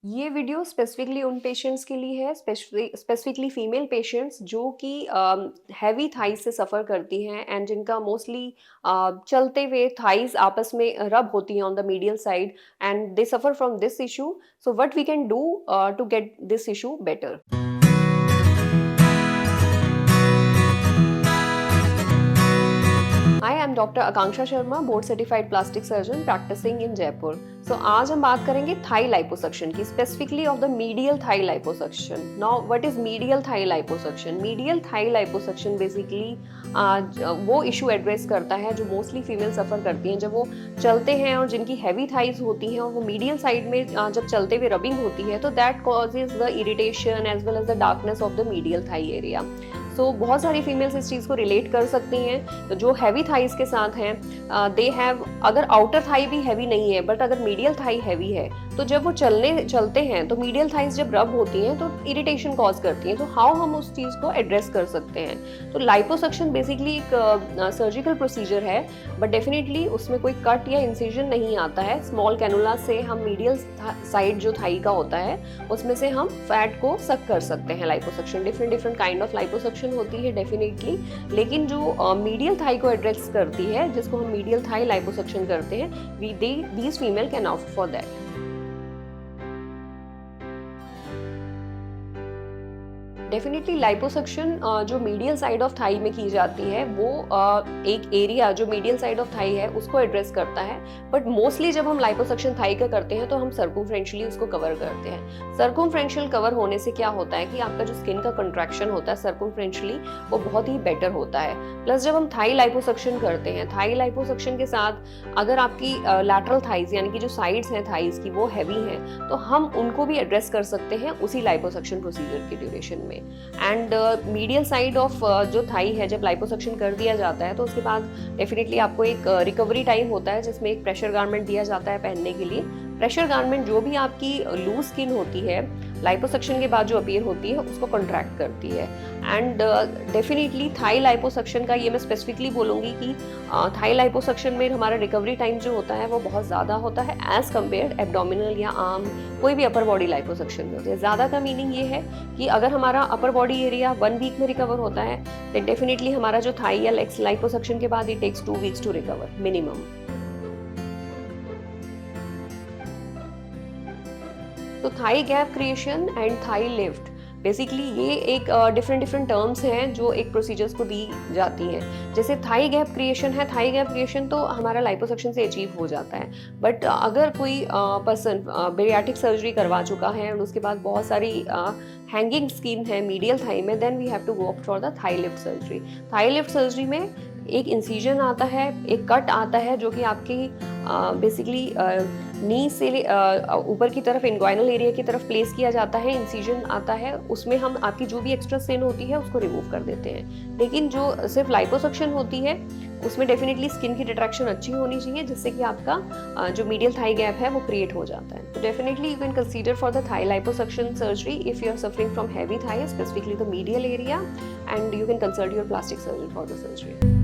ये video specifically उन patients के लिए है, स्पेसिफिकली फीमेल पेशेंट्स जो कि हैवी थाइज से सफ़र करती हैं एंड जिनका मोस्टली चलते हुए थाइज आपस में रब होती हैं on the medial side and they suffer from this issue. So what we can do to get this issue better. Hi, I'm Dr. Akanksha Sharma, board certified plastic surgeon practicing in Jaipur. So आज हम बात करेंगे Thai liposuction की, specifically of the medial thigh liposuction. Now, what is medial thigh liposuction? Medial thigh liposuction basically वो issue address करता है जो mostly female suffer करती हैं जब वो चलते हैं और जिनकी heavy thighs होती हैं और वो medial side में जब चलते हुए rubbing होती है तो that causes the irritation as well as the darkness of the medial thigh area. सो बहुत सारी फीमेल्स इस चीज़ को रिलेट कर सकती हैं. तो जो हैवी थाइज के साथ हैं दे हैव, अगर आउटर थाई भी हैवी नहीं है बट अगर मीडियल थाई हैवी है तो जब वो चलते हैं तो मीडियल थाइज जब रब होती हैं तो इरिटेशन कॉज करती हैं. तो हाउ हम उस चीज़ को एड्रेस कर सकते हैं? तो लाइपोसक्शन बेसिकली एक सर्जिकल प्रोसीजर है बट डेफिनेटली उसमें कोई कट या इंसिजन नहीं आता है. स्मॉल कैनुला से हम मीडियल साइड जो थाई का होता है उसमें से हम फैट को सक कर सकते हैं. Liposuction different kind of liposuction होती है डेफिनेटली, लेकिन जो मीडियल थाई को एड्रेस करती है जिसको हम मीडियल थाई लाइपोसक्शन करते हैं, these female can opt for that. Definitely liposuction जो मीडियल साइड ऑफ थाई में की जाती है वो एक एरिया जो मीडियल साइड ऑफ थाई है उसको एड्रेस करता है. बट मोस्टली जब हम लाइपोसक्शन थाई का करते हैं तो हम सर्कमफ्रेंशियली उसको कवर करते हैं. सर्कमफ्रेंशियल कवर होने से क्या होता है कि आपका जो स्किन का कंट्रैक्शन होता है सर्कमफ्रेंशियली वो बहुत ही बेटर होता है. प्लस जब हम थाई लाइपोसक्शन करते हैं, थाई लाइपोसक्शन के साथ अगर आपकी लैटरल थाइज यानी कि जो साइड्स हैं थाइज की वो हैवी हैं तो हम उनको भी एड्रेस कर सकते हैं उसी लाइपोसक्शन प्रोसीजर की ड्यूरेशन में. एंड मीडियल साइड ऑफ जो थाई है जब लाइपोसक्शन कर दिया जाता है तो उसके बाद डेफिनेटली आपको एक रिकवरी टाइम होता है जिसमें एक प्रेशर गारमेंट दिया जाता है पहनने के लिए. प्रेशर गारमेंट जो भी आपकी लूज स्किन होती है लाइपोसक्शन के बाद जो अपीयर होती है उसको कॉन्ट्रैक्ट करती है. एंड डेफिनेटली थाई लाइपोसक्शन का ये मैं स्पेसिफिकली बोलूँगी कि थाई लाइपोसक्शन में हमारा रिकवरी टाइम जो होता है वो बहुत ज़्यादा होता है एज़ कम्पेयर एब्डोमिनल या आर्म कोई भी अपर बॉडी लाइपोसक्शन में होती है. ज़्यादा का मीनिंग ये है कि अगर हमारा अपर बॉडी एरिया 1 वीक में रिकवर होता है तो डेफिनेटली हमारा जो थाई या लेग्स लाइपोसक्शन के बाद it takes 2 weeks to recover minimum. तो thigh gap creation and thigh lift basically ये एक डिफरेंट टर्म्स हैं जो एक प्रोसीजर्स को दी जाती हैं. जैसे थाई गैप क्रिएशन है, थाई गैप क्रिएशन तो हमारा लाइपोसक्शन से अचीव हो जाता है. बट अगर कोई पर्सन बेरियाट्रिक सर्जरी करवा चुका है और उसके बाद बहुत सारी हैंगिंग स्किन है मीडियल थाई में, then we have to go for the thigh lift surgery. Thigh lift surgery में एक इंसिजन आता है, एक कट आता है जो कि आपकी बेसिकली नी से ऊपर की तरफ इंग्वाइनल एरिया की तरफ प्लेस किया जाता है. इंसिजन आता है, उसमें हम आपकी जो भी एक्स्ट्रा स्किन होती है उसको रिमूव कर देते हैं. लेकिन जो सिर्फ लाइपोसक्शन होती है उसमें डेफिनेटली स्किन की रिट्रैक्शन अच्छी होनी चाहिए जिससे कि आपका जो मीडियल थाई गैप है वो क्रिएट हो जाता है. तो definitely you can consider for the thigh liposuction surgery if you are suffering from heavy thigh, specifically the medial area, and you can consult your plastic surgeon for the surgery.